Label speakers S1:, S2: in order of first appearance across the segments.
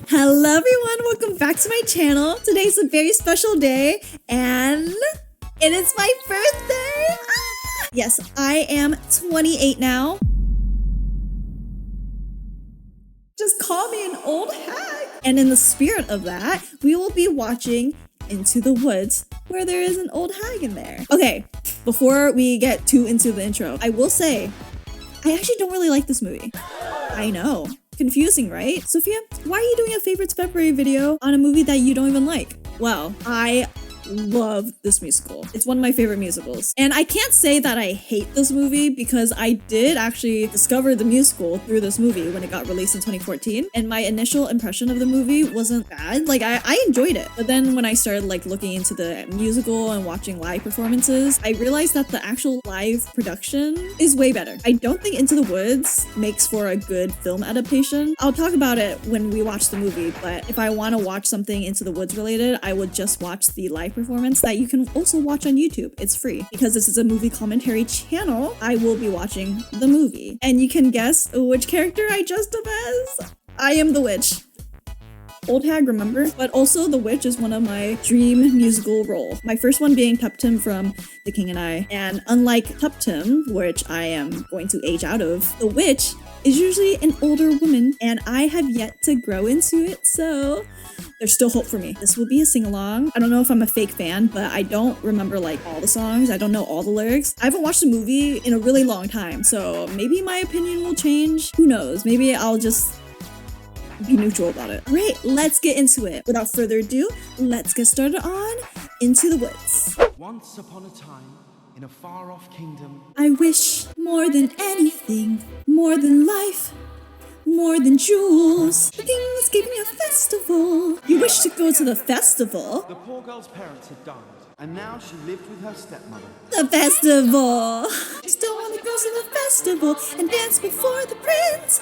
S1: Hello everyone, welcome back to my channel. Today's a very special day and it is my birthday. Yes, I am 28 now. Just call me an old hag. And in the spirit of that, we will be watching Into the Woods, where there is an old hag in there. Okay, before we get too into the intro, I will say, I actually don't really like this movie. I know. Confusing, right? Sophia, why are you doing a favorites February video on a movie that you don't even like? Well, I love this musical. It's one of my favorite musicals. And I can't say that I hate this movie because I did actually discover the musical through this movie when it got released in 2014. And my initial impression of the movie wasn't bad. Like I enjoyed it. But then when I started looking into the musical and watching live performances, I realized that the actual live production is way better. I don't think Into the Woods makes for a good film adaptation. I'll talk about it when we watch the movie, but if I want to watch something Into the Woods related, I would just watch the live performance that you can also watch on YouTube. It's free. Because this is a movie commentary channel, I will be watching the movie. And you can guess which character I dressed up as. I am the witch. Old hag, remember? But also the witch is one of my dream musical role. My first one being Tuptim from The King and I. And unlike Tuptim, which I am going to age out of, the witch is usually an older woman and I have yet to grow into it, so there's still hope for me. This will be a sing-along. I don't know if I'm a fake fan, but I don't remember all the songs. I don't know all the lyrics. I haven't watched the movie in a really long time, so maybe my opinion will change. Who knows? Maybe I'll just be neutral about it. All right, let's get into it. Without further ado, let's get started on Into the Woods.
S2: Once upon a time, in a far-off kingdom,
S1: I wish more than anything, more than life, more than jewels. The kings gave me a festival. You wish to go to the festival?
S2: the poor girl's parents had died, and now she lived with her stepmother.
S1: The festival. Still want to go to the festival and dance before the prince.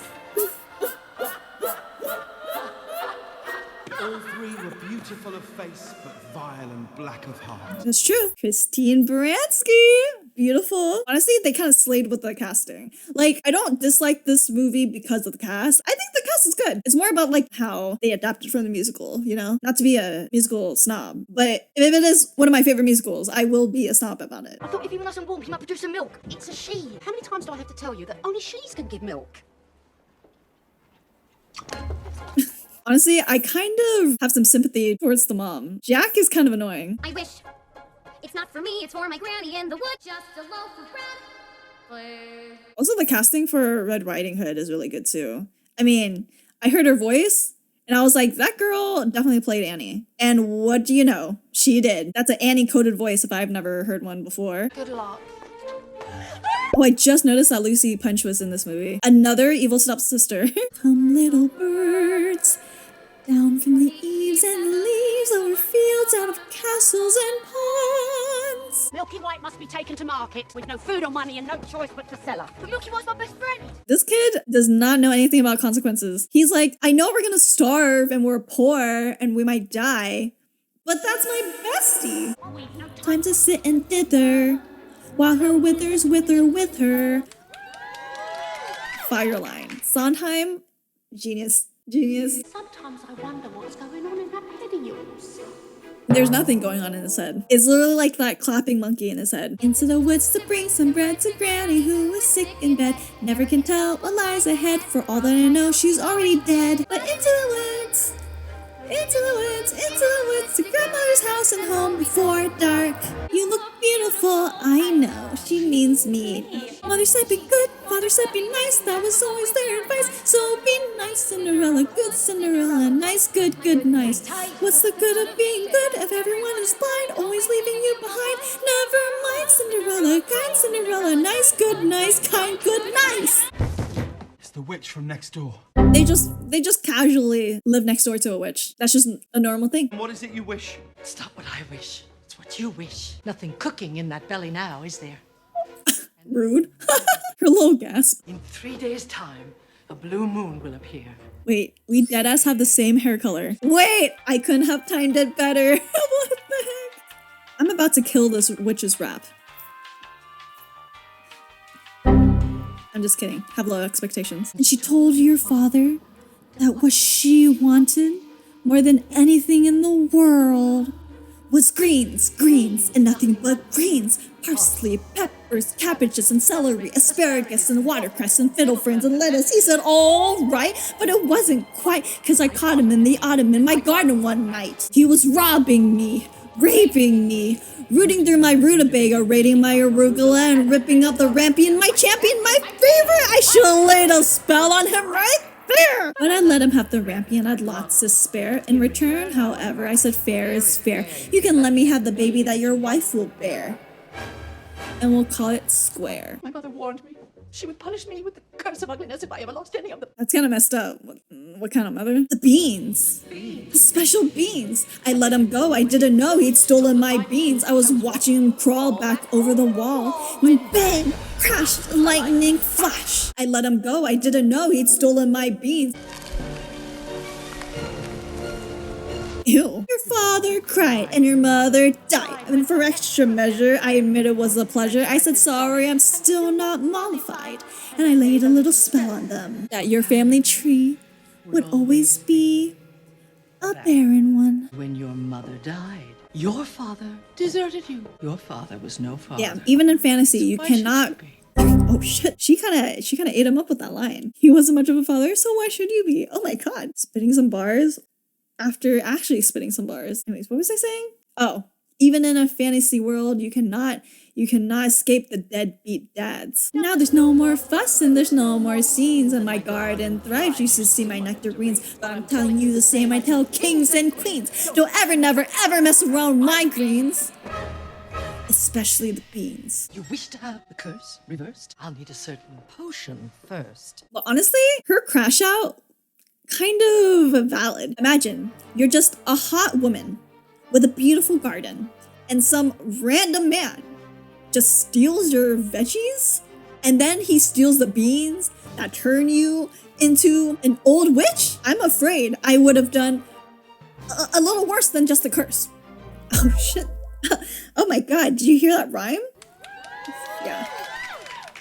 S2: All three were beautiful of face, but vile and black of heart.
S1: That's true. Christine Baranski. Beautiful. Honestly, they kind of slayed with the casting. I don't dislike this movie because of the cast. I think the cast is good. It's more about how they adapted from the musical, you know? Not to be a musical snob, but if it is one of my favorite musicals, I will be a snob about it.
S3: I thought if he was nice and warm, he might produce some milk. It's a she. How many times do I have to tell you that only she's can give milk?
S1: Honestly, I kind of have some sympathy towards the mom. Jack is kind of annoying.
S4: I wish it's not for me, it's for my granny in the wood. Just a loaf of bread, please.
S1: Also, the casting for Red Riding Hood is really good too. I mean, I heard her voice and I was like, that girl definitely played Annie. And what do you know? She did. That's an Annie coded voice if I've never heard one before.
S3: Good luck.
S1: Oh, I just noticed that Lucy Punch was in this movie. Another evil stepsister. Come little birds, down from the eaves and the leaves, over fields, out of castles and ponds.
S3: Milky White must be taken to market with no food or money and no choice but to sell her. But Milky White's my best friend.
S1: This kid does not know anything about consequences. He's like, I know we're gonna starve and we're poor and we might die, but that's my bestie.
S3: Oh, we've no time.
S1: Time to sit and thither, while her withers wither with her. Fireline. Sondheim, genius. Genius.
S3: Sometimes I wonder what's going on in that head of yours.
S1: There's nothing going on in his head. It's literally like that clapping monkey in his head. Into the woods to bring some bread to Granny who is sick in bed. Never can tell what lies ahead. For all that I know, she's already dead. But into the woods, into the woods, into the woods, to grandmother's house and home before dark. You look beautiful, I know, she means me. Mother said be good, father said be nice, that was always their advice. So be nice, Cinderella, good Cinderella, nice, good, good, nice. What's the good of being good if everyone is blind, always leaving you behind? Never mind, Cinderella, kind Cinderella, nice, good, nice, kind, good, nice.
S2: It's the witch from next door.
S1: They just casually live next door to a witch. That's just a normal thing.
S2: What is it you wish?
S5: It's not what I wish. It's what you wish. Nothing cooking in that belly now, is there?
S1: Rude. Her little gasp.
S5: In 3 days' time, a blue moon will appear.
S1: Wait, we deadass have the same hair color. Wait, I couldn't have timed it better. What the heck? I'm about to kill this witch's rap. I'm just kidding. Have low expectations. And she told your father that what she wanted more than anything in the world was greens, greens, and nothing but greens. Parsley, peppers, cabbages, and celery, asparagus, and watercress, and fiddle ferns, and lettuce. He said, all right, but it wasn't quite, because I caught him in the autumn in my garden one night. He was robbing me, raping me, rooting through my rutabaga, raiding my arugula, and ripping up the rampion, my champion, my favorite. I should have laid a spell on him right there. But I let him have the rampion, I'd lots to spare. In return, however, I said fair is fair. You can let me have the baby that your wife will bear. And we'll call it square.
S5: My mother warned me. She would punish me with the curse of ugliness if I ever lost any of them.
S1: That's kind of messed up. What kind of mother? The beans. The special beans. I let him go. I didn't know he'd stolen my beans. I was watching him crawl back over the wall when bang, crash, lightning flash. I let him go. I didn't know he'd stolen my beans. Ew. Your father cried and your mother died. And for extra measure, I admit it was a pleasure. I said sorry, I'm still not mollified. And I laid a little spell on them. That your family tree would always be a barren one.
S5: When your mother died, your father deserted you. Your father was no father.
S1: Yeah, even in fantasy, you
S5: Why should
S1: cannot...
S5: you be?
S1: Oh shit, she kind of ate him up with that line. He wasn't much of a father, so why should you be? Oh my god. Spitting some bars after actually spitting some bars. Anyways, what was I saying? Oh, even in a fantasy world, you cannot escape the deadbeat dads. Now there's no more fuss and there's no more scenes, and my garden thrives. You should see my nectarines, but I'm telling you the same I tell kings and queens. Don't ever, never, ever mess around with my greens. Especially the beans.
S5: You wish to have the curse reversed? I'll need a certain potion first.
S1: But honestly, her crash out, kind of valid. Imagine you're just a hot woman with a beautiful garden and some random man just steals your veggies and then he steals the beans that turn you into an old witch. I'm afraid I would have done a little worse than just the curse. Oh shit. Oh my god, did you hear that rhyme? Yeah.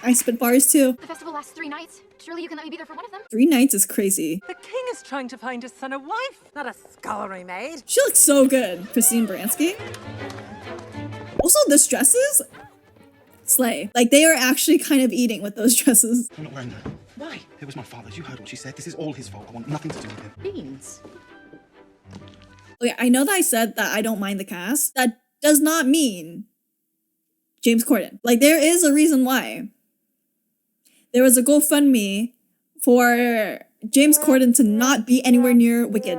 S1: I spit bars too.
S3: The festival lasts 3 nights. Surely you can let me be there for one of them.
S1: 3 nights is crazy.
S6: The king is trying to find his son a wife, not a scullery maid.
S1: She looks so good, Christine Baranski. Also, those dresses, slay. Like, they are actually kind of eating with those dresses.
S2: I'm not wearing that.
S5: Why?
S2: It was my father's. You heard what she said. This is all his fault. I want nothing to do with him.
S5: Beans.
S1: Okay, I know that I said that I don't mind the cast. That does not mean James Corden. Like, there is a reason why. There was a GoFundMe for James Corden to not be anywhere near Wicked.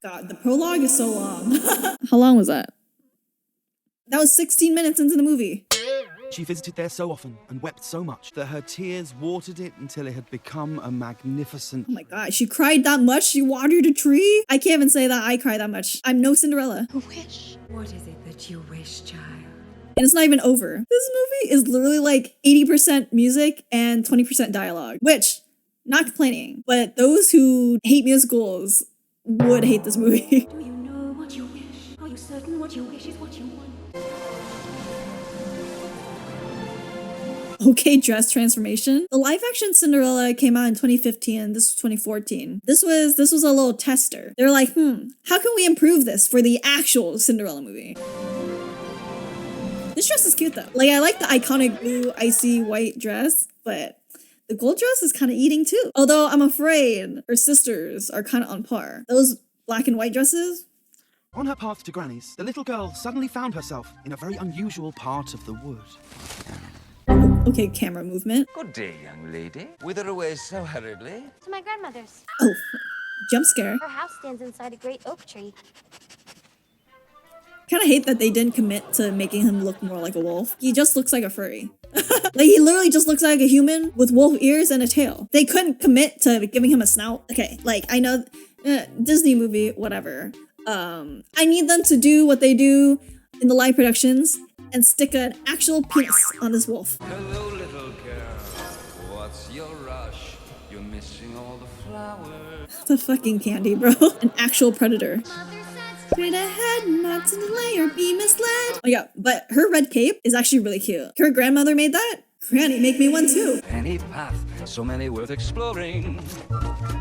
S1: God, the prologue is so long. How long was that? That was 16 minutes into the movie.
S2: She visited there so often and wept so much that her tears watered it until it had become a magnificent...
S1: Oh my god, she cried that much? She watered a tree? I can't even say that I cry that much. I'm no Cinderella.
S5: Wish.
S6: What is it that you wish, child?
S1: And it's not even over. This movie is literally like 80% music and 20% dialogue, which, not complaining, but those who hate musicals would hate this movie.
S3: Do you know what you wish? Are you certain what you wish is what you want?
S1: Okay, dress transformation. The live action Cinderella came out in 2015 and this was 2014. This was a little tester. They're like, how can we improve this for the actual Cinderella movie? This dress is cute though. Like, I like the iconic blue icy white dress, but the gold dress is kind of eating too. Although I'm afraid her sisters are kind of on par. Those black and white dresses.
S2: On her path to Granny's, the little girl suddenly found herself in a very unusual part of the wood.
S1: Okay, camera movement.
S7: Good day, young lady. Whither away so hurriedly?
S4: To my grandmother's.
S1: Oh, jump scare.
S4: Her house stands inside a great oak tree.
S1: Kind of hate that they didn't commit to making him look more like a wolf. He just looks like a furry. Like, he literally just looks like a human with wolf ears and a tail. They couldn't commit to giving him a snout. Okay, like, I know, Disney movie, whatever. I need them to do what they do in the live productions and stick an actual penis on this wolf.
S7: Hello, little girl. What's your rush? You're missing all the flowers.
S1: It's a fucking candy, bro. An actual predator.
S4: Mother says
S1: Straight ahead, not to delay or be misled. Oh yeah, but her red cape is actually really cute. Her grandmother made that. Granny, make me one too.
S7: Penny path, so many worth exploring.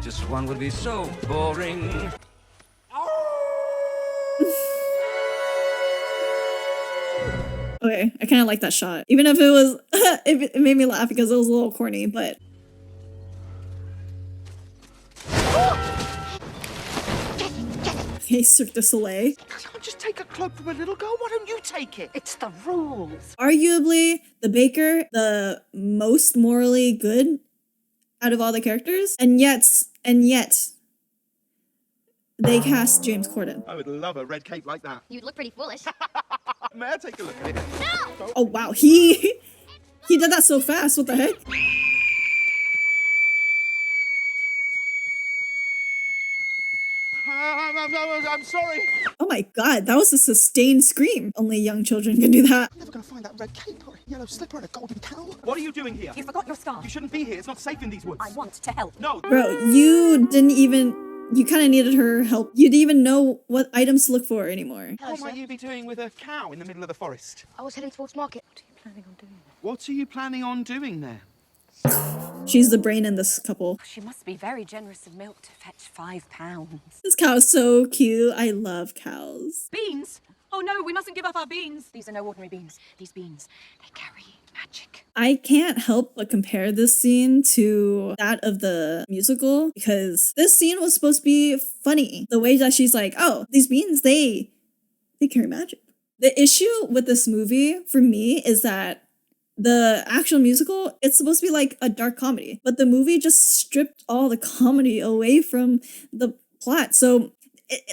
S7: Just one would be so boring.
S1: Okay, I kind of like that shot. Even if it was, it made me laugh because it was a little corny, but. Okay, Cirque du Soleil.
S2: Can't just take a cloak from a little girl. Why don't you take it?
S6: It's the rules.
S1: Arguably, the baker, the most morally good out of all the characters, and yet, they cast James Corden.
S2: I would love a red cape like that.
S4: You'd look pretty foolish.
S2: May I take a look at it?
S1: Oh wow, he did that so fast. What the heck?
S2: I'm sorry.
S1: Oh my god, that was a sustained scream. Only young children can do that.
S2: I'm never going to find that red cape or a yellow slipper and a golden cow. What are you doing here?
S6: You forgot your scarf.
S2: You shouldn't be here. It's not safe in these woods.
S6: I want to help.
S2: No.
S1: Bro, you didn't even. You kind of needed her help. You didn't even know what items to look for anymore.
S2: What might you be doing with a cow in the middle of the forest?
S3: I was heading towards market.
S2: What are you planning on doing there?
S1: She's the brain in this couple.
S6: She must be very generous of milk to fetch £5.
S1: This cow is so cute. I love cows.
S6: Beans? Oh no, we mustn't give up our beans. These are no ordinary beans. These beans, they carry magic.
S1: I can't help but compare this scene to that of the musical because this scene was supposed to be funny. The way that she's like, oh, these beans, they carry magic. The issue with this movie for me is that the actual musical, it's supposed to be like a dark comedy, but the movie just stripped all the comedy away from the plot. So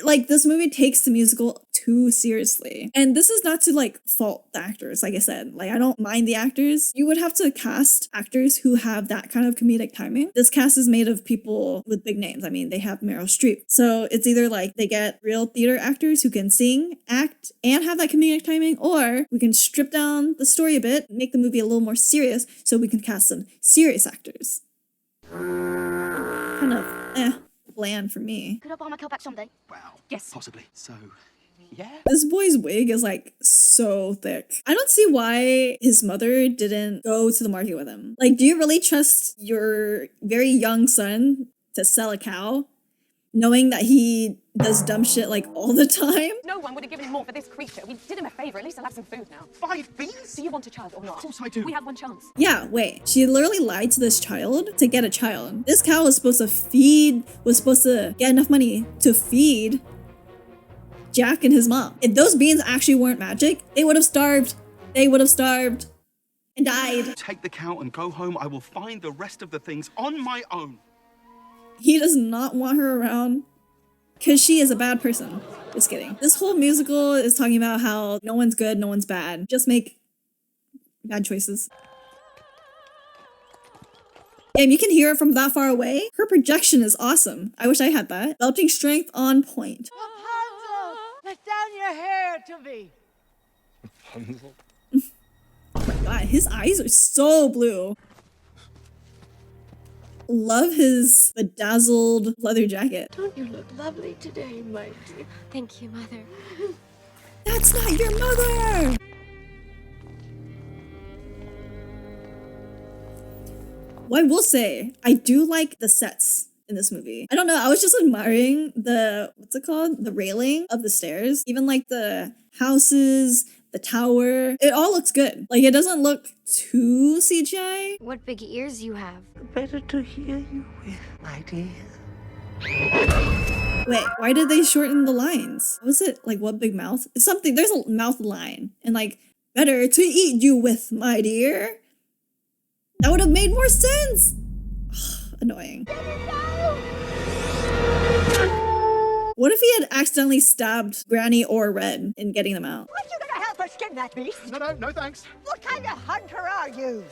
S1: like this movie takes the musical too seriously. And this is not to like fault the actors. Like I said, like I don't mind the actors. You would have to cast actors who have that kind of comedic timing. This cast is made of people with big names. I mean, they have Meryl Streep. So it's either like they get real theater actors who can sing, act, and have that comedic timing, or we can strip down the story a bit, make the movie a little more serious so we can cast some serious actors. Kind of bland for me.
S3: Could I buy my coat back someday?
S2: Well,
S6: Yes.
S2: possibly. So, yeah.
S1: This boy's wig is like so thick. I don't see why his mother didn't go to the market with him. Like, do you really trust your very young son to sell a cow, knowing that he does dumb shit like all the time?
S6: No one would have given him more for this creature. We did him a favor. At least I'll have some food now.
S2: 5 beans?
S6: Do you want a child or not?
S2: Of course I do.
S6: We have one chance.
S1: Yeah, wait. She literally lied to this child to get a child. This cow was supposed to get enough money to feed Jack and his mom. If those beans actually weren't magic, they would have starved. They would have starved and died.
S2: Take the cow and go home. I will find the rest of the things on my own.
S1: He does not want her around because she is a bad person. Just kidding. This whole musical is talking about how no one's good, no one's bad. Just make bad choices. And you can hear it from that far away. Her projection is awesome. I wish I had that. Belting strength on point.
S5: Rapunzel, let down your hair to me.
S7: Rapunzel?
S1: Oh my god, his eyes are so blue. Love his bedazzled leather jacket.
S3: Don't you look lovely today, my dear?
S4: Thank you, Mother.
S1: That's not your mother! Well, I will say, I do like the sets in this movie. I don't know, I was just admiring the, what's it called? The railing of the stairs. Even like the houses, the tower. It all looks good. Like, it doesn't look too CGI.
S4: What big ears you have.
S5: Better to hear you with, my dear.
S1: Wait, why did they shorten the lines? Was it like what big mouth? It's something, there's a mouth line. And like, better to eat you with, my dear. That would have made more sense. Annoying. What if he had accidentally stabbed Granny or Red in getting them out?
S5: Aren't you gonna help us skin that beast?
S2: No, thanks.
S5: What kind of hunter are you?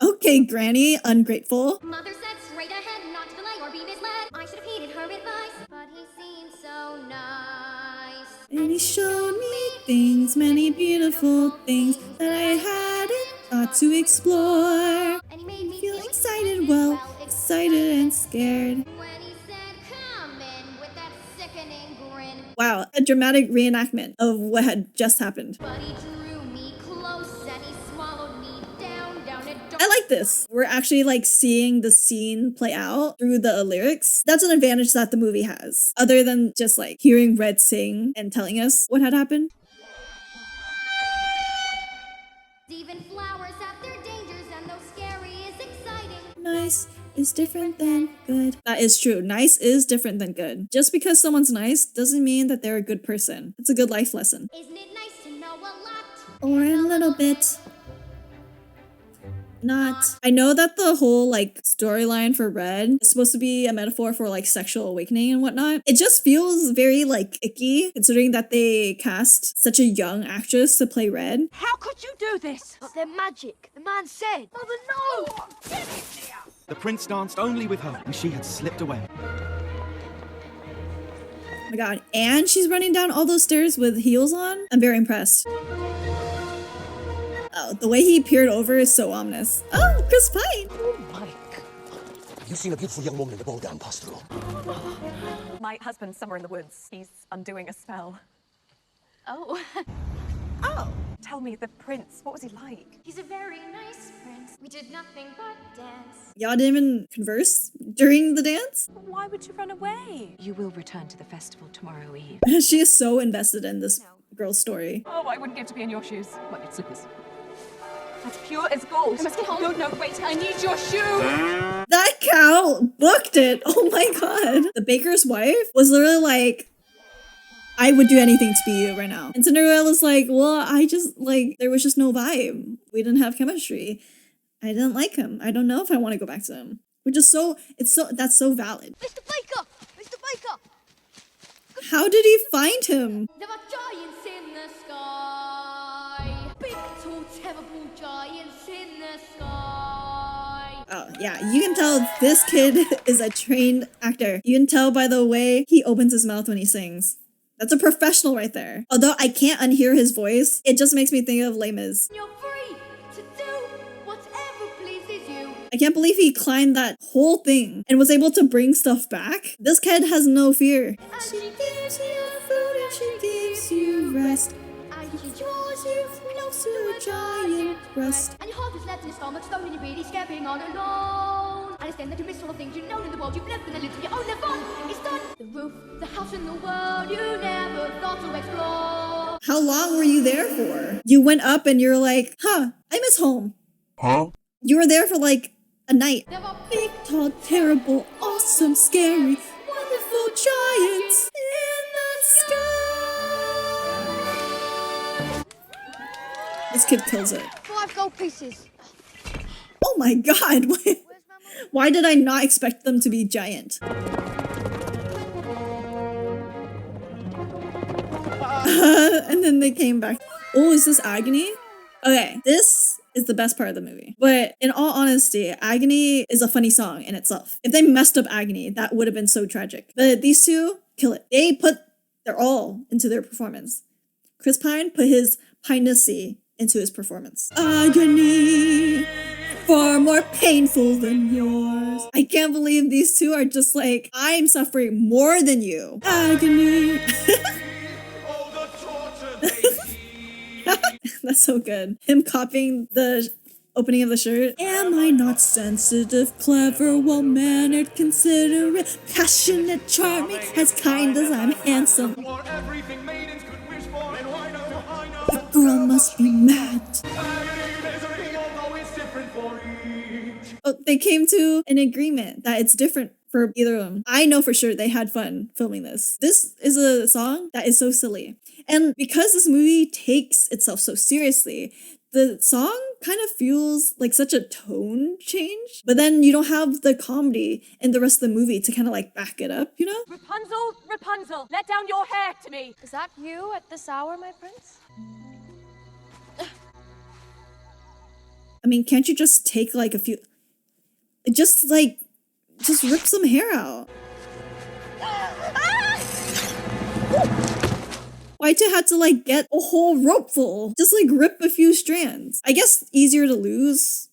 S1: Okay, Granny, ungrateful.
S4: Mother said straight ahead, not to delay or be misled. I should have heeded her advice, but he seemed so nice.
S1: And he showed me things, many beautiful things that I hadn't thought to explore.
S4: And he made me
S1: Feel excited, well, excited and scared.
S4: when he said, come in with that sickening grin.
S1: Wow, a dramatic reenactment of what had just happened.
S4: But he drew me close and he swallowed me down, down a dark
S1: I like like this. We're actually like seeing the scene play out through the lyrics. That's an advantage that the movie has, other than just like hearing Red sing and telling us what had happened.
S4: Even flowers have their dangers, and though scary is exciting.
S1: Nice is different than good. That is true. Nice is different than good. Just because someone's nice doesn't mean that they're a good person. It's a good life lesson.
S4: Isn't it nice to know a lot?
S1: Or a little bit. Not. I know that the whole like storyline for Red is supposed to be a metaphor for like sexual awakening and whatnot. It just feels very like icky considering that they cast such a young actress to play Red.
S6: How could you do this?
S3: But they're magic. The man said. Mother, no!
S2: The prince danced only with her, and she had slipped away.
S1: Oh my god. And she's running down all those stairs with heels on? I'm very impressed. Oh, the way he peered over is so ominous. Oh, Chris Pine!
S8: Oh, Mike. Have you seen a beautiful young woman in the ball gown pass through?
S6: My husband's somewhere in the woods. He's undoing a spell.
S4: Oh,
S6: Oh! Tell me, the prince, what was he like?
S4: he's a very nice prince. We did nothing but dance.
S1: Y'all didn't even converse during the dance?
S6: Why would you run away? You will return to the festival tomorrow eve.
S1: She is so invested in this girl's story.
S6: Oh, I wouldn't give to be in your shoes. Well, it's slippers. As pure as gold.
S4: I must get home.
S6: No, no, wait, I need your shoe!
S1: That cow booked it! Oh my god. The baker's wife was literally like, I would do anything to be you right now. And Cinderella's like, well, I just, like, there was just no vibe. We didn't have chemistry. I didn't like him. I don't know if I want to go back to him. Which is that's so valid.
S3: Mr. Baker! Mr. Baker!
S1: How did he find him?
S4: There are giants in the sky. Big, tall, terrible giants in the sky.
S1: Oh, yeah, you can tell this kid is a trained actor. You can tell by the way he opens his mouth when he sings. That's a professional right there. Although I can't unhear his voice, it just makes me think of Les Mis.
S4: You're free to do whatever pleases you.
S1: I can't believe he climbed that whole thing and was able to bring stuff back. This kid has no fear.
S4: And
S1: She gives you food and she gives you rest.
S4: And
S1: She draws you close to a giant breast.
S4: And your heart is left in your stomach, slowly and you're really scared being all alone. I understand that you miss all the things you know in the world you've left with a little your own fun. It's done. The roof, the house in the world you never thought to explore.
S1: How long were you there for? You went up and you're like, huh, I miss home.
S8: Huh?
S1: You were there for like a night.
S4: There are
S1: Big, tall, terrible, awesome, scary, wonderful giants in the sky. This kid kills it.
S3: 5 gold pieces.
S1: Oh my god, why did I not expect them to be giant? And then they came back. Oh, is this Agony? Okay, this is the best part of the movie. But in all honesty, Agony is a funny song in itself. If they messed up Agony, that would have been so tragic. But these two kill it. They put their all into their performance. Chris Pine put his pine-nessy into his performance. Agony, far more painful than yours. I can't believe these two are just like, I'm suffering more than you. Agony. That's so good. Him copying the opening of the shirt. Am I not sensitive, clever, well-mannered, considerate, passionate, charming, as kind as I'm handsome? The girl must be mad. Oh, they came to an agreement that it's different for either of them. I know for sure they had fun filming this. This is a song that is so silly. And because this movie takes itself so seriously, the song kind of feels like such a tone change, but then you don't have the comedy in the rest of the movie to kind of like back it up, you know?
S6: Rapunzel, Rapunzel, let down your hair to me!
S3: Is that you at this hour, my prince?
S1: I mean, can't you just take like a few, just rip some hair out? Why'd you have to like get a whole rope full? Just like rip a few strands. I guess easier to lose,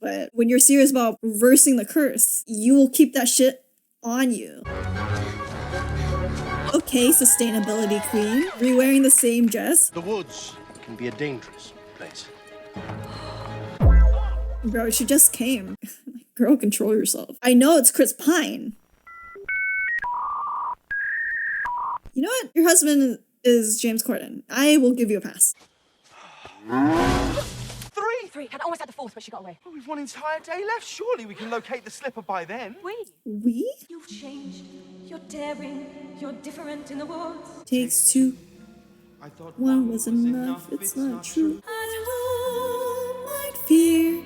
S1: but when you're serious about reversing the curse, you will keep that shit on you. Okay, sustainability queen, re-wearing the same dress.
S8: The woods can be a dangerous place.
S1: Bro, she just came. Girl, control yourself. I know it's Chris Pine. You know what? Your husband is James Corden. I will give you a pass.
S6: 3. Had almost had the 4th, but she got away.
S2: Well, we've one entire day left. Surely we can locate the slipper by then.
S1: We?
S6: You've changed. You're daring. You're different in the woods.
S1: Takes two.
S2: I thought
S1: One was enough. It's not true. At home, I'd fear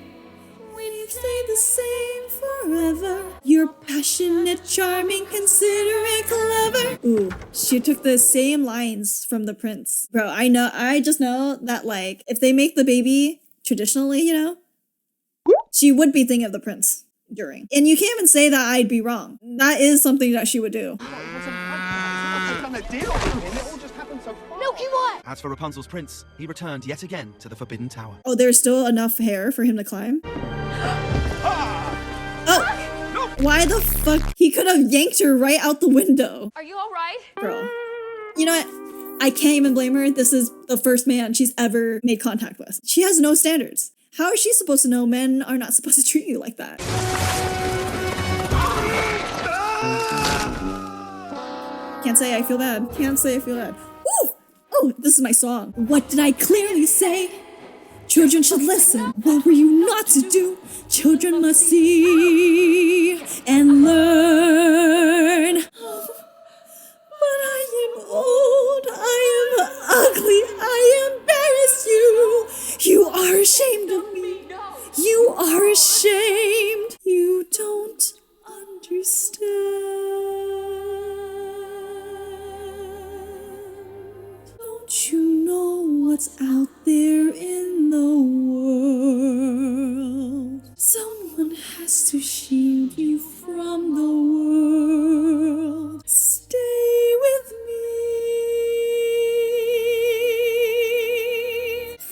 S1: when you stay the same forever. You're passionate, charming, considerate, clever. Ooh, she took the same lines from The Prince. Bro, I just know that, like, if they make the baby traditionally, you know, she would be thinking of The Prince during. And you can't even say that I'd be wrong. That is something that she would do.
S2: done a deal with him. It all just happened so fast.
S3: Milky what?
S2: As for Rapunzel's prince, he returned yet again to the Forbidden Tower.
S1: Oh, there's still enough hair for him to climb? Oh! Why the fuck? He could have yanked her right out the window.
S4: Are you alright?
S1: Bro. You know what? I can't even blame her. This is the first man she's ever made contact with. She has no standards. How is she supposed to know men are not supposed to treat you like that? Can't say I feel bad. Can't say I feel bad. Woo! Oh, this is my song. What did I clearly say? Children should listen. What were you not to do? Children must see and learn. But I am old, I am ugly, I embarrass you. You are ashamed of me. You are ashamed. You don't understand. Don't you know what's out there in the world? Someone has to shield you from the world. Stay with me.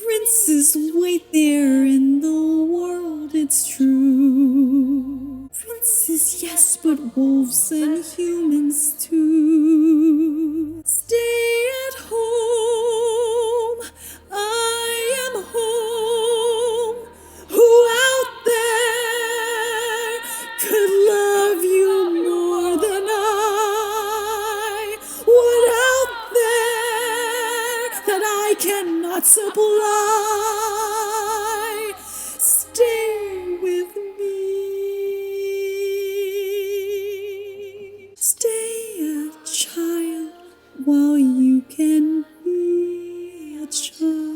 S1: Princes wait there in the world, it's true. Princes, yes, but wolves and humans too. Stay at home. I am home. Who out there could love you more than I? What out there that I cannot supply? Stay with me. Stay a child while you can be a child.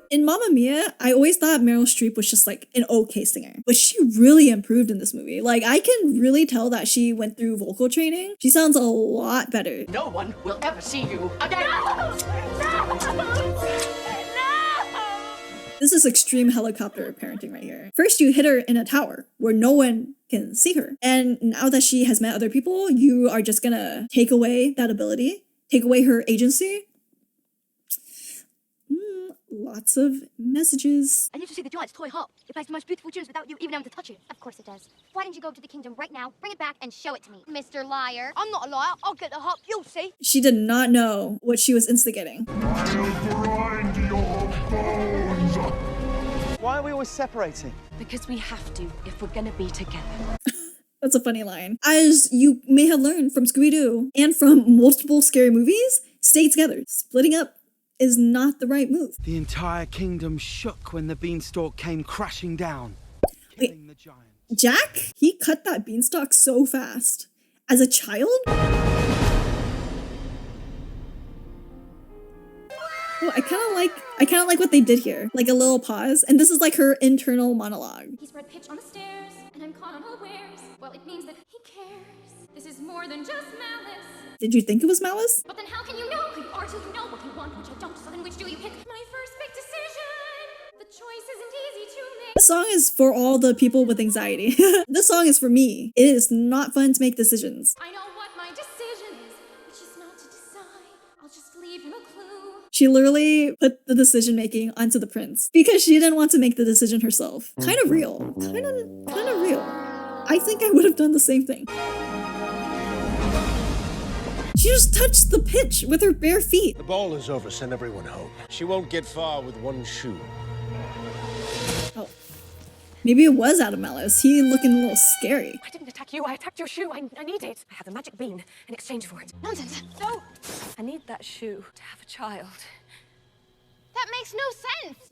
S1: In Mamma Mia, I always thought Meryl Streep was just like an okay singer, but she really improved in this movie. Like, I can really tell that she went through vocal training. She sounds a lot better.
S5: No one will ever see you again.
S1: This is extreme helicopter parenting right here. First, you hit her in a tower where no one can see her. And now that she has met other people, you are just gonna take away that ability, take away her agency. Lots of messages.
S3: I need to see the Giant's toy hop. It plays the most beautiful tunes without you even having to touch it.
S4: Of course it does. Why don't you go to the kingdom right now, bring it back, and show it to me, Mr. Liar?
S3: I'm not a liar. I'll get the hop. You'll see.
S1: She did not know what she was instigating.
S2: Why are we always separating?
S6: Because we have to if we're gonna be together.
S1: That's a funny line. As you may have learned from Scooby-Doo and from multiple scary movies, stay together. Splitting up is not the right move.
S2: The entire kingdom shook when the beanstalk came crashing down, killing the giant.
S1: Jack? He cut that beanstalk so fast. As a child? Oh, I kind of like what they did here. Like a little pause, and this is like her internal monologue.
S4: He spread pitch on the stairs, and I'm caught unawares. Well, it means that he cares. This is more than just malice.
S1: Did you think it was malice?
S4: But then how can you know who you are till you know what you want, which I don't, so then which do you pick? My first big decision. The choice isn't easy to make.
S1: This song is for all the people with anxiety. This song is for me. It is not fun to make decisions.
S4: I know what my decision is, which is not to decide. I'll just leave him a clue.
S1: She literally put the decision making onto the prince because she didn't want to make the decision herself. Kind of real. Kind of real. I think I would have done the same thing. She just touched the pitch with her bare feet.
S8: The ball is over. Send everyone home. She won't get far with one shoe.
S1: Oh. Maybe it was out of malice. He looking a little scary.
S6: I didn't attack you. I attacked your shoe. I need it. I have the magic bean in exchange for it.
S3: Nonsense.
S6: No. I need that shoe to have a child.
S4: That makes no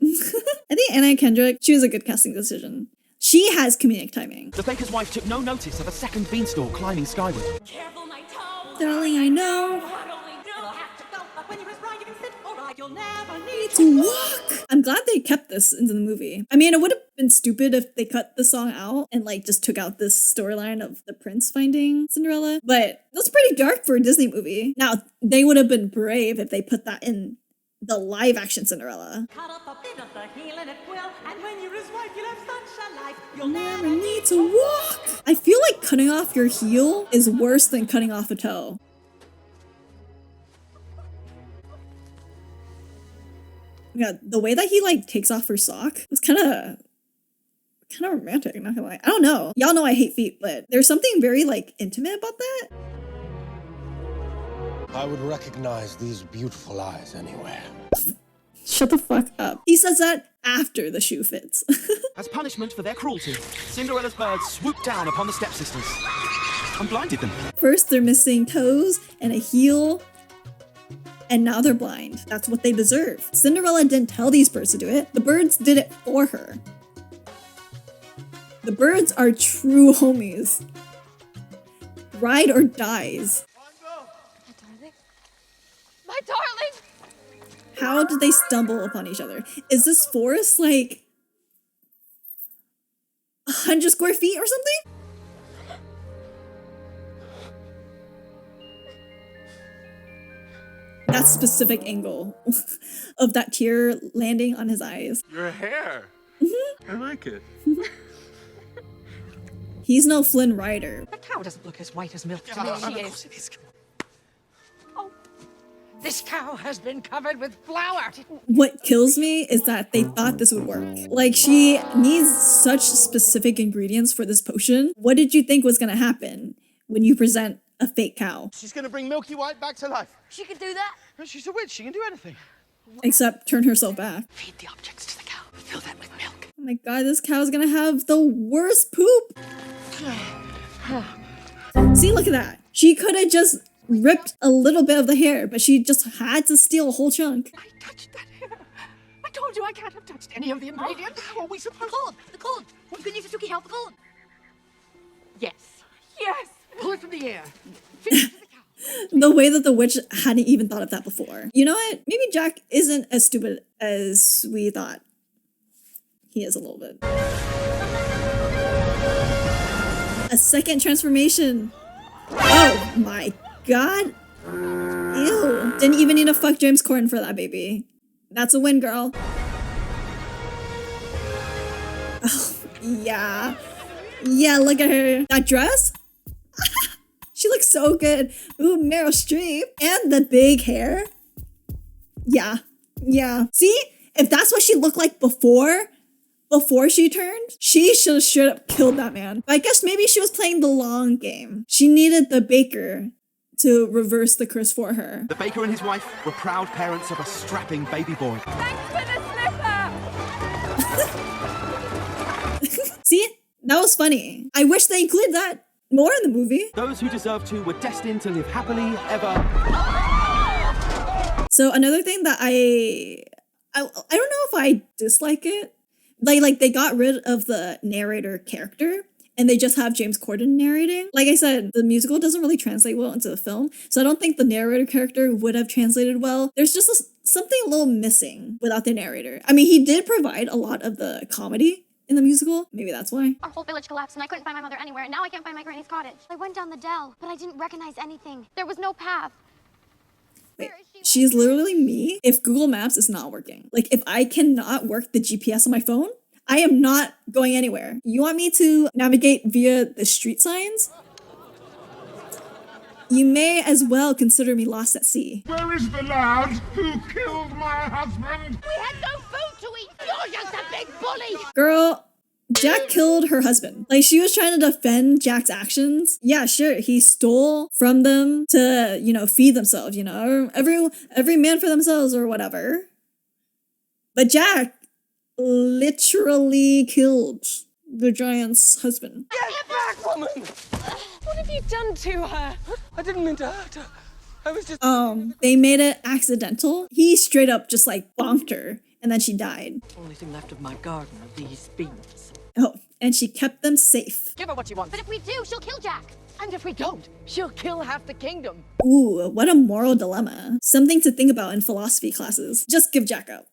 S4: sense.
S1: I think Anna Kendrick, she was a good casting decision. She has comedic timing.
S2: The baker's wife took no notice of a second beanstalk climbing skyward.
S6: Careful, my toe.
S1: Darling, I know.
S6: It'll have to go, but when you rest right, you can sit or ride. You'll never need
S1: To walk. I'm glad they kept this into the movie. I mean, it would have been stupid if they cut the song out and like just took out this storyline of the prince finding Cinderella. But that's pretty dark for a Disney movie. Now, they would have been brave if they put that in the live action Cinderella.
S6: Cut up a bit of the heel and it will, and when you're his wife, you'll have such a life. You'll
S1: Never need to walk. I feel like cutting off your heel is worse than cutting off a toe. Yeah, the way that he like takes off her sock was kind of romantic, not gonna lie. I don't know. Y'all know I hate feet, but there's something very like intimate about that.
S8: I would recognize these beautiful eyes anywhere.
S1: Shut the fuck up. He says that after the shoe fits.
S2: As punishment for their cruelty, Cinderella's birds swooped down upon the stepsisters and blinded them.
S1: First they're missing toes and a heel, and now they're blind. That's what they deserve. Cinderella didn't tell these birds to do it. The birds did it for her. The birds are true homies. Ride or dies.
S4: My darling!
S1: How did they stumble upon each other? Is this forest like 100 square feet or something? That specific angle of that tear landing on his eyes.
S9: Your hair. I like it.
S1: He's no Flynn Rider.
S5: The cow doesn't look as white as milk to me. She is. Oh, this cow has been covered with flour.
S1: What kills me is that they thought this would work. Like, she needs such specific ingredients for this potion. What did you think was gonna happen when you present a fake cow?
S9: She's gonna bring Milky White back to life.
S3: She could do that.
S9: She's a witch. She can do anything.
S1: Except turn herself back.
S5: Feed the objects to the cow. Fill them with milk.
S1: Oh my god, this cow's gonna have the worst poop. See, look at that. She could have just ripped a little bit of the hair, but she just had to steal a whole chunk.
S5: I touched that hair. I told you I can't have touched any of the ingredients. How are we supposed to?
S3: The cord. Can you Suzuki help the cord?
S5: Yes. Yes. Pull it from the air. Feed it to the cow.
S1: The way that the witch hadn't even thought of that before. You know what? Maybe Jack isn't as stupid as we thought. He is a little bit. A second transformation. Oh my god. Ew. Didn't even need to fuck James Corden for that, baby. That's a win, girl. Oh, yeah. Yeah, look at her. That dress? She looks so good. Ooh, Meryl Streep. And the big hair. Yeah. Yeah. See? If that's what she looked like before she turned, she should have straight up killed that man. But I guess maybe she was playing the long game. She needed the baker to reverse the curse for her.
S2: The baker and his wife were proud parents of a strapping baby boy.
S4: Thanks for the slipper!
S1: See? That was funny. I wish they included that more in the movie.
S2: Those who deserve to were destined to live happily ever.
S1: So another thing that I don't know if I dislike it. Like they got rid of the narrator character and they just have James Corden narrating. Like I said, the musical doesn't really translate well into the film. So I don't think the narrator character would have translated well. There's just something a little missing without the narrator. I mean, he did provide a lot of the comedy in the musical. Maybe that's why.
S4: Our whole village collapsed and I couldn't find my mother anywhere, and now I can't find my granny's cottage. I went down the dell, but I didn't recognize anything. There was no path.
S1: Wait, she's literally me if Google Maps is not working. Like, if I cannot work the GPS on my phone, I am not going anywhere. You want me to navigate via the street signs? You may as well consider me lost at sea.
S10: Where is the lad who killed my husband?
S4: We had no food to eat. You're just a big bully.
S1: Girl, Jack killed her husband. Like, she was trying to defend Jack's actions. Yeah, sure, he stole from them to, you know, feed themselves, you know, every man for themselves or whatever. But Jack literally killed the giant's husband.
S9: Get back, woman!
S6: What have you done to her?
S9: I didn't mean to hurt her. I was just...
S1: They made it accidental. He straight up just like bonked her and then she died.
S5: Only thing left of my garden are these beans.
S1: Oh, and she kept them safe.
S6: Give her what she wants.
S3: But if we do, she'll kill Jack.
S5: And if we don't, she'll kill half the kingdom.
S1: Ooh, what a moral dilemma. Something to think about in philosophy classes. Just give Jack up.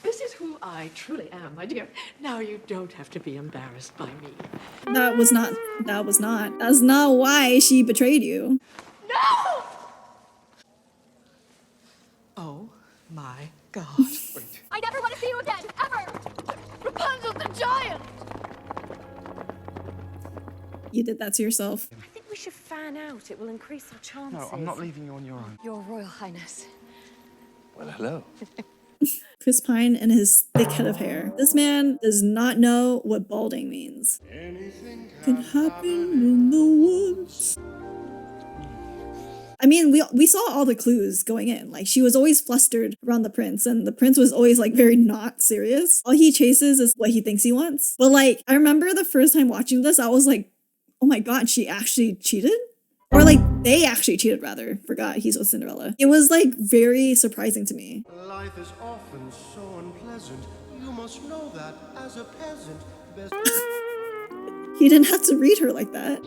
S5: This is who I truly am, my dear. Now you don't have to be embarrassed by me.
S1: That's not why she betrayed you.
S5: No! Oh my God.
S4: I never want to see you again, ever! Rapunzel the giant!
S1: You did that to yourself.
S6: I think we should fan out. It will increase our chances.
S2: No, I'm not leaving you on your own.
S6: Your Royal Highness.
S7: Well, hello.
S1: Chris Pine and his thick head of hair. This man does not know what balding means. Can happen in the woods. I mean, we saw all the clues going in. Like, she was always flustered around the prince, and the prince was always like very not serious. All he chases is what he thinks he wants. But like, I remember the first time watching this, I was like, oh my God, she actually cheated? Or like, they actually cheated rather. Forgot he's with Cinderella. It was like very surprising to me.
S8: Life is often so unpleasant. You must know that as a peasant. Best...
S1: He didn't have to read her like that.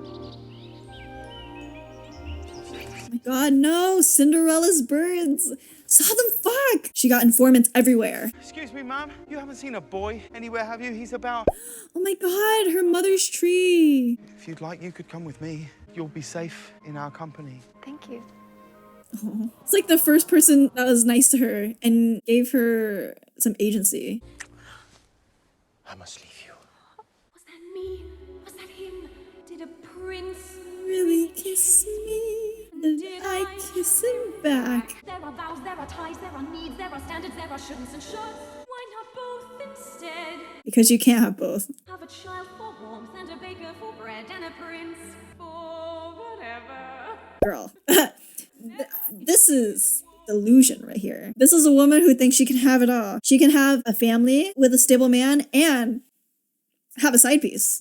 S1: Oh my God, no! Cinderella's birds! Saw them fuck! She got informants everywhere.
S2: Excuse me, ma'am. You haven't seen a boy anywhere, have you? He's about...
S1: Oh my God, her mother's tree!
S2: If you'd like, you could come with me. You'll be safe in our company.
S6: Thank you.
S1: Oh. It's like the first person that was nice to her and gave her some agency.
S8: I must leave you.
S4: Was that me? Was that him? Did a prince
S1: Really kiss me? Did I kiss him back?
S4: There are vows, there are ties, there are needs, there are standards, there are shouldn'ts and shoulds. Why not both instead?
S1: Because you can't have both.
S4: Have a child for warmth and a baker for bread and a prince for whatever.
S1: Girl. This is delusion right here. This is a woman who thinks she can have it all. She can have a family with a stable man and have a side piece.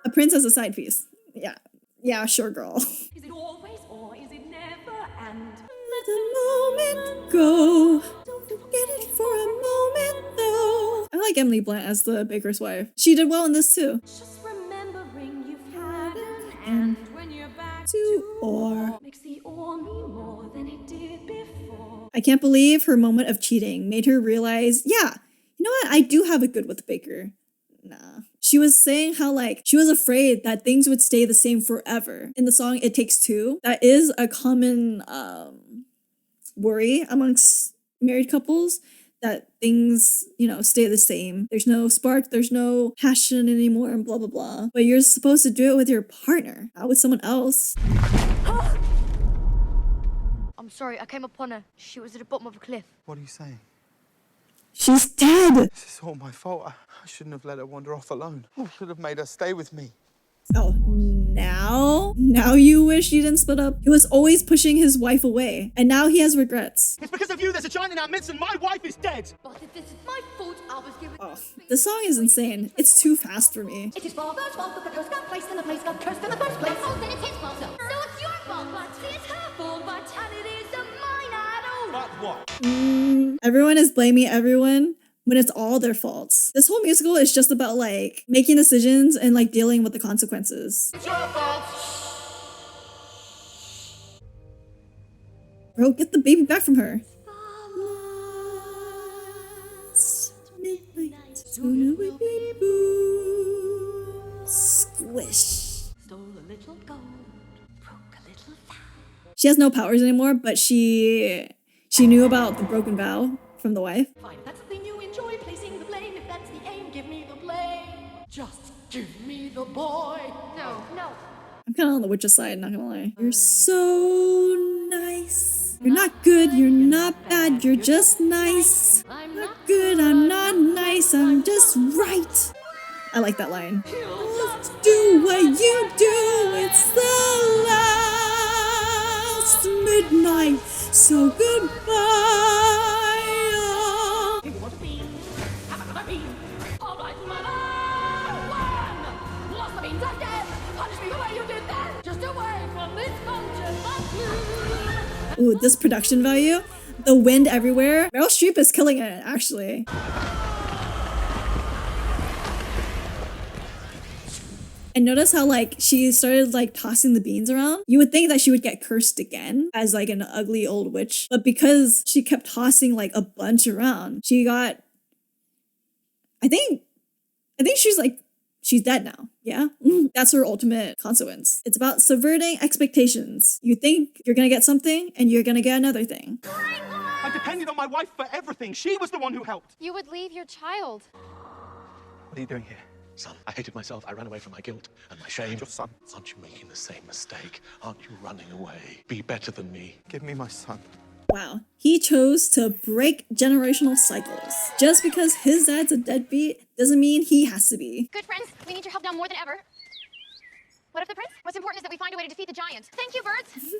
S1: A prince as a side piece. Yeah. Yeah, sure, girl.
S4: Is it always or is it never? And
S1: Let the moment go. Don't forget it for a moment, though. I like Emily Blunt as the baker's wife. She did well in this, too.
S4: just remembering you've had an end when you're back
S1: To or.
S4: makes the or mean more than it did before.
S1: I can't believe her moment of cheating made her realize, yeah, you know what? I do have it good with the baker. Nah. She was saying how, like, she was afraid that things would stay the same forever. In the song It Takes Two, that is a common worry amongst married couples, that things, you know, stay the same. There's no spark, there's no passion anymore, and blah, blah, blah. But you're supposed to do it with your partner, not with someone else.
S3: I'm sorry, I came upon her. She was at the bottom of a cliff.
S2: What are you saying?
S1: She's dead!
S2: This is all my fault. I shouldn't have let her wander off alone. I should have made her stay with me.
S1: Oh, now you wish you didn't split up? He was always pushing his wife away, and now he has regrets.
S9: It's because of you there's a giant in our midst and my wife is dead.
S4: But if this is my fault, I was given.
S1: Oh, the song is insane. It's too fast for me.
S4: It is Father's fault that the curse got placed in the place got cursed in the first place. Oh, then it's his fault, so it's your fault. But it's her fault, but and it is mine. I don't.
S9: But what?
S1: Everyone is blaming everyone when it's all their faults. This whole musical is just about like making decisions and like dealing with the consequences.
S9: It's your fault.
S1: Bro, get the baby back from her. Squish.
S5: Stole a little gold, broke a little vow.
S1: She has no powers anymore, but she knew about the broken vow from the wife.
S4: Fine, if that's the thing you enjoy, placing the blame. If that's the aim, give me the blame.
S5: Just give me the boy.
S3: No.
S1: I'm kind of on the witch's side, not gonna lie. You're so nice. You're not good, you're not bad, you're just nice. Not good, I'm not nice, I'm just right. I like that line. Just do what you do, it's the last midnight, so goodbye. Ooh, this production value, the wind everywhere. Meryl Streep is killing it, actually. And notice how like she started like tossing the beans around. You would think that she would get cursed again as like an ugly old witch, but because she kept tossing like a bunch around, she got. I think she's dead now. Yeah, that's her ultimate consequence. It's about subverting expectations. You think you're gonna get something, and you're gonna get another thing.
S9: I depended on my wife for everything. She was the one who helped.
S4: You would leave your child.
S9: What are you doing here?
S8: Son, I hated myself. I ran away from my guilt and my shame.
S9: Your son.
S8: Aren't you making the same mistake? Aren't you running away? Be better than me.
S9: Give me my son.
S1: Wow, he chose to break generational cycles. Just because his dad's a deadbeat doesn't mean he has to be.
S4: Good friends, we need your help now more than ever. What of the prince? What's important is that we find a way to defeat the giant. Thank you, birds.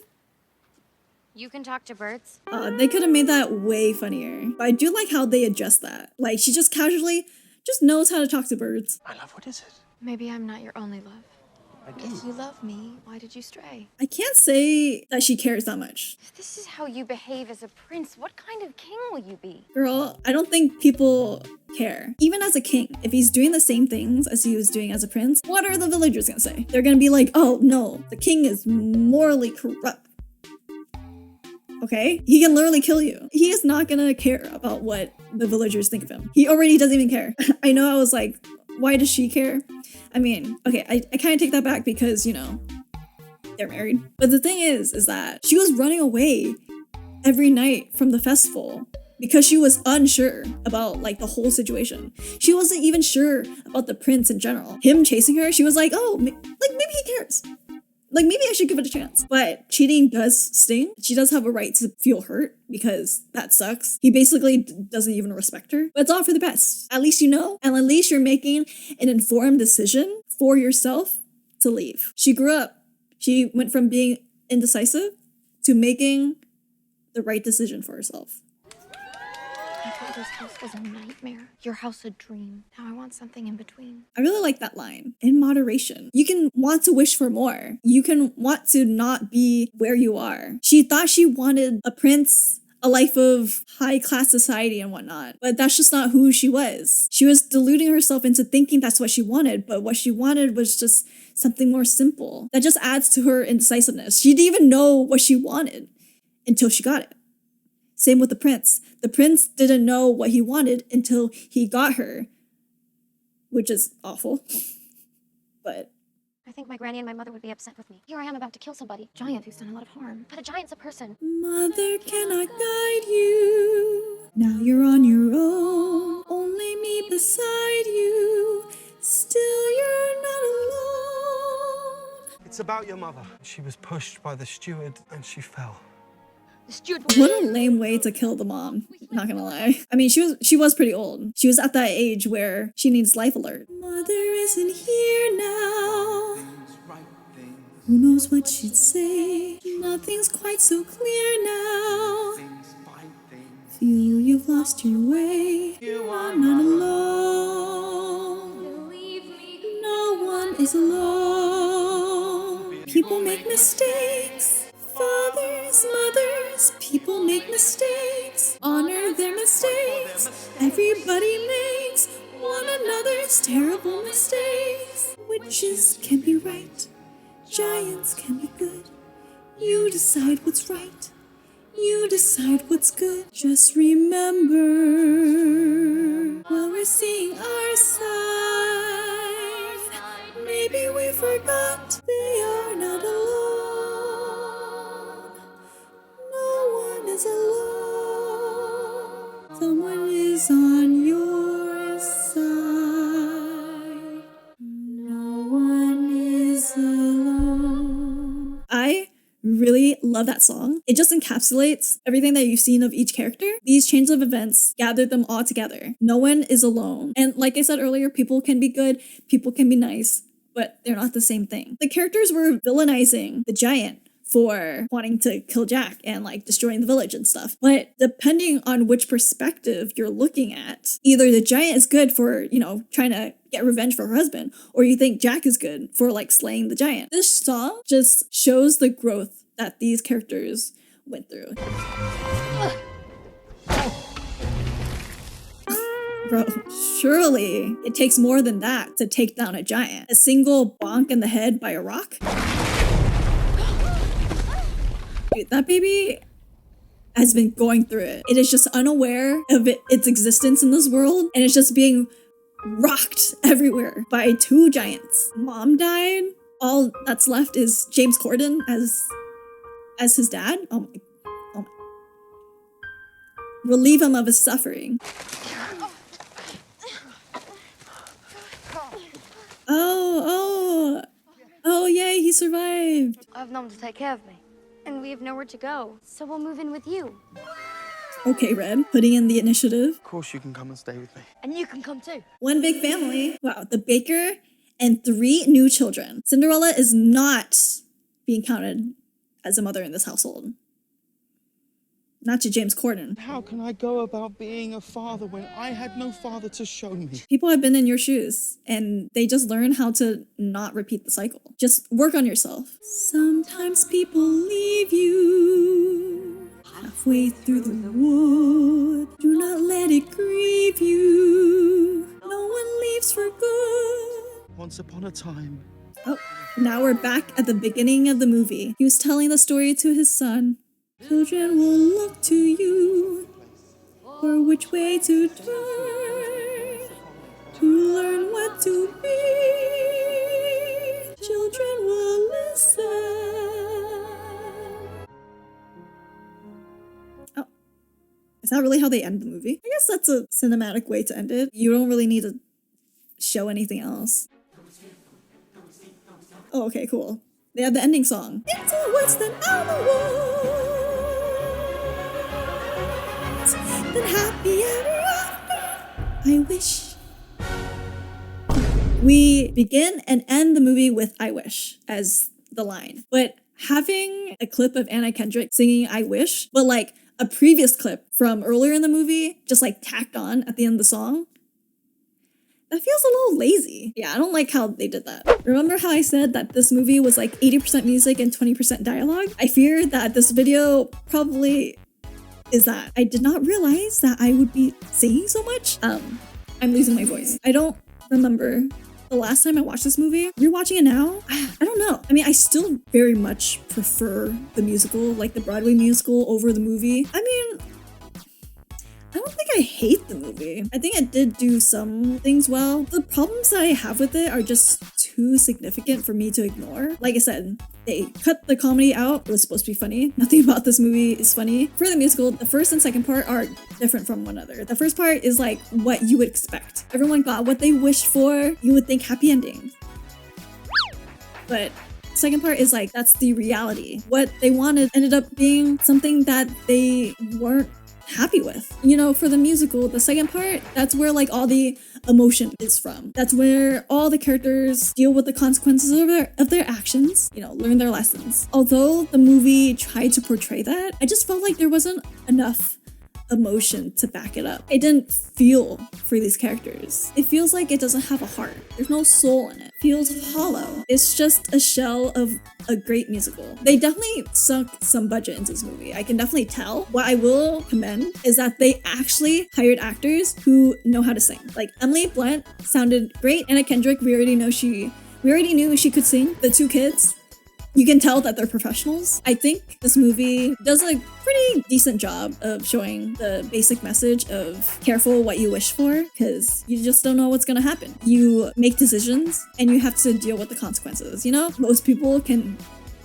S4: You can talk to birds.
S1: They could have made that way funnier. But I do like how they adjust that. Like, she just casually just knows how to talk to birds.
S8: My love, what is it?
S4: Maybe I'm not your only love.
S8: I do.
S4: If you love me, why did you stray?
S1: I can't say that she cares that much.
S4: If this is how you behave as a prince, what kind of king will you be?
S1: Girl, I don't think people care. Even as a king, if he's doing the same things as he was doing as a prince, what are the villagers gonna say? They're gonna be like, oh no, the king is morally corrupt. Okay? He can literally kill you. He is not gonna care about what the villagers think of him. He already doesn't even care. I know I was like, why does she care? I mean, okay, I kind of take that back because, you know, they're married. But the thing is that she was running away every night from the festival because she was unsure about like the whole situation. She wasn't even sure about the prince in general. Him chasing her, she was like, oh, like maybe he cares. Like maybe I should give it a chance. But cheating does sting. She does have a right to feel hurt because that sucks. He basically doesn't even respect her. But it's all for the best. At least you know, and at least you're making an informed decision for yourself to leave. She grew up. She went from being indecisive to making the right decision for herself.
S4: My father's house was a nightmare. Your house a dream. Now I want something in between.
S1: I really like that line. In moderation. You can want to wish for more. You can want to not be where you are. She thought she wanted a prince, a life of high-class society and whatnot. But that's just not who she was. She was deluding herself into thinking that's what she wanted, but what she wanted was just something more simple. That just adds to her indecisiveness. She didn't even know what she wanted until she got it. Same with the prince. The prince didn't know what he wanted until he got her, which is awful. But
S4: I think my granny and my mother would be upset with me. Here I am about to kill somebody. Giant who's done a lot of harm. But a giant's a person.
S1: Mother, can I guide you? Now you're on your own. Only me beside you. Still you're not alone.
S9: It's about your mother. She was pushed by the steward and she fell.
S4: The steward.
S1: What a lame way to kill the mom, not gonna lie. I mean, she was pretty old. She was at that age where she needs life alert. Mother isn't here now. Who knows what she'd say? Nothing's quite so clear now. Feel you've lost your way. You are not alone. No one is alone. People make mistakes. Fathers, mothers, people make mistakes. Honor their mistakes. Everybody makes one another's terrible mistakes. Witches can be right. Giants can be good. You decide what's right. You decide what's good. Just remember, while we're seeing our side, maybe we forgot they are not alone. No one is alone. Someone is on your side. No one is alone. I really love that song. It just encapsulates everything that you've seen of each character. These chains of events gathered them all together. No one is alone. And like I said earlier, people can be good, people can be nice, but they're not the same thing. The characters were villainizing the giant for wanting to kill Jack and like destroying the village and stuff. But depending on which perspective you're looking at, either the giant is good for, you know, trying to get revenge for her husband, or you think Jack is good for like slaying the giant. This song just shows the growth that these characters went through. Bro, surely it takes more than that to take down a giant. A single bonk in the head by a rock? Dude, that baby has been going through it. It is just unaware of its existence in this world, and it's just being rocked everywhere by two giants. Mom died. All that's left is James Corden as his dad. Oh my. Relieve him of his suffering. Oh, yay, he survived.
S4: I have no one to take care of me. And we have nowhere to go. So we'll move in with you.
S1: Okay, Red, putting in the initiative.
S9: Of course you can come and stay with me.
S4: And you can come too.
S1: One big family. Wow, the baker and 3 new children. Cinderella is not being counted as a mother in this household. Not to James Corden.
S2: How can I go about being a father when I had no father to show me?
S1: People have been in your shoes, and they just learn how to not repeat the cycle. Just work on yourself. Sometimes people leave you halfway through the wood. Do not let it grieve you. No one leaves for good.
S2: Once upon a time.
S1: Oh, now we're back at the beginning of the movie. He was telling the story to his son. Children will look to you for which way to turn to learn what to be. Children will listen. Oh, is that really how they end the movie? I guess that's a cinematic way to end it. You don't really need to show anything else. Oh, okay, cool. They have the ending song. Into the woods, then out the woods. Then happy ever after. I wish. We begin and end the movie with I wish as the line. But having a clip of Anna Kendrick singing I wish, but like a previous clip from earlier in the movie, just like tacked on at the end of the song, that feels a little lazy. Yeah, I don't like how they did that. Remember how I said that this movie was like 80% music and 20% dialogue? I fear that this video probably is that. I did not realize that I would be singing so much. I'm losing my voice. I don't remember the last time I watched this movie. Rewatching it now, I don't know. I mean, I still very much prefer the musical, like the Broadway musical over the movie. I mean, I don't think I hate the movie. I think it did do some things well. The problems that I have with it are just too significant for me to ignore. Like I said, they cut the comedy out. It was supposed to be funny. Nothing about this movie is funny. For the musical, the first and second part are different from one another. The first part is like what you would expect. Everyone got what they wished for. You would think happy ending. But second part is like, that's the reality. What they wanted ended up being something that they weren't happy with. You know, for the musical, the second part, that's where like all the emotion is from. That's where all the characters deal with the consequences of their actions, you know, learn their lessons. Although the movie tried to portray that, I just felt like there wasn't enough emotion to back it up. I didn't feel for these characters. It feels like it doesn't have a heart. There's no soul in it. It feels hollow. It's just a shell of a great musical. They definitely sunk some budget into this movie. I can definitely tell. What I will commend is that they actually hired actors who know how to sing. Like Emily Blunt sounded great. Anna Kendrick, we already knew she could sing. The 2 kids, you can tell that they're professionals. I think this movie does a pretty decent job of showing the basic message of careful what you wish for, because you just don't know what's gonna happen. You make decisions and you have to deal with the consequences, you know? Most people can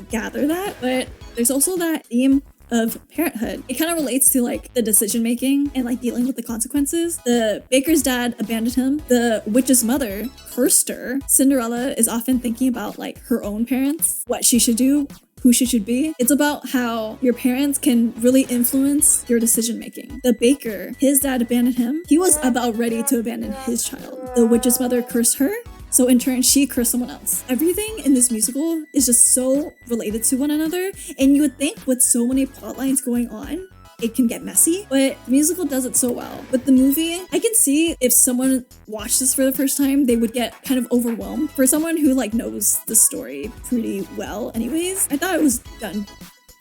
S1: gather that, but there's also that theme of parenthood. It kind of relates to like the decision making and like dealing with the consequences. The baker's dad abandoned him. The witch's mother cursed her. Cinderella is often thinking about like her own parents, what she should do who she should be. It's about how your parents can really influence your decision making. The baker, his dad abandoned him. He was about ready to abandon his child. The witch's mother cursed her, so in turn, she cursed someone else. Everything in this musical is just so related to one another, and you would think with so many plot lines going on, it can get messy, but the musical does it so well. With the movie, I can see if someone watched this for the first time, they would get kind of overwhelmed. For someone who like knows the story pretty well anyways, I thought it was done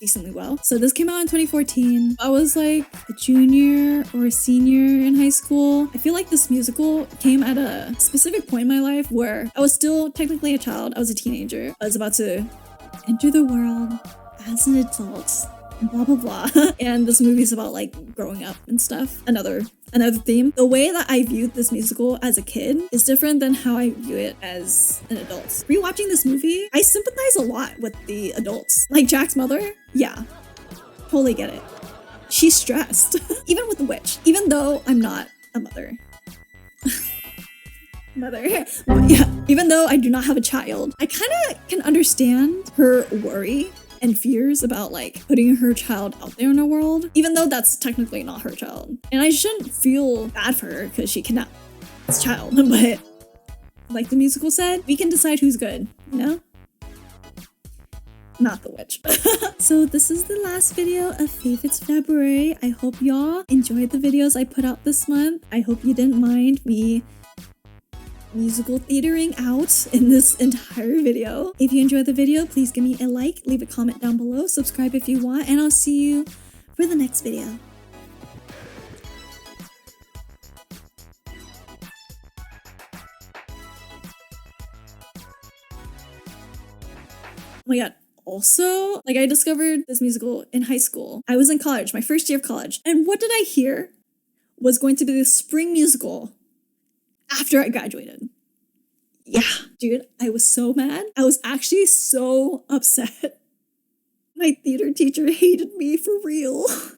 S1: decently well. So this came out in 2014. I was like a junior or a senior in high school. I feel like this musical came at a specific point in my life where I was still technically a child. I was a teenager. I was about to enter the world as an adult. Blah blah blah. And this movie is about like growing up and stuff. Another theme. The way that I viewed this musical as a kid is different than how I view it as an adult. Rewatching this movie, I sympathize a lot with the adults. Like Jack's mother, yeah, totally get it. She's stressed. Even with the witch. Even though I'm not a mother. But yeah, even though I do not have a child, I kind of can understand her worry and fears about like putting her child out there in the world, even though that's technically not her child. And I shouldn't feel bad for her because she kidnapped this child, but like the musical said, we can decide who's good, you know? Not the witch. So this is the last video of Favorites February. I hope y'all enjoyed the videos I put out this month. I hope you didn't mind me musical theatering out in this entire video. If you enjoyed the video, please give me a like, leave a comment down below, subscribe if you want, and I'll see you for the next video. Oh my god. Also, like I discovered this musical in high school. I was in college, my first year of college. And what did I hear was going to be the spring musical after I graduated? Yeah, dude, I was so mad. I was actually so upset. My theater teacher hated me for real.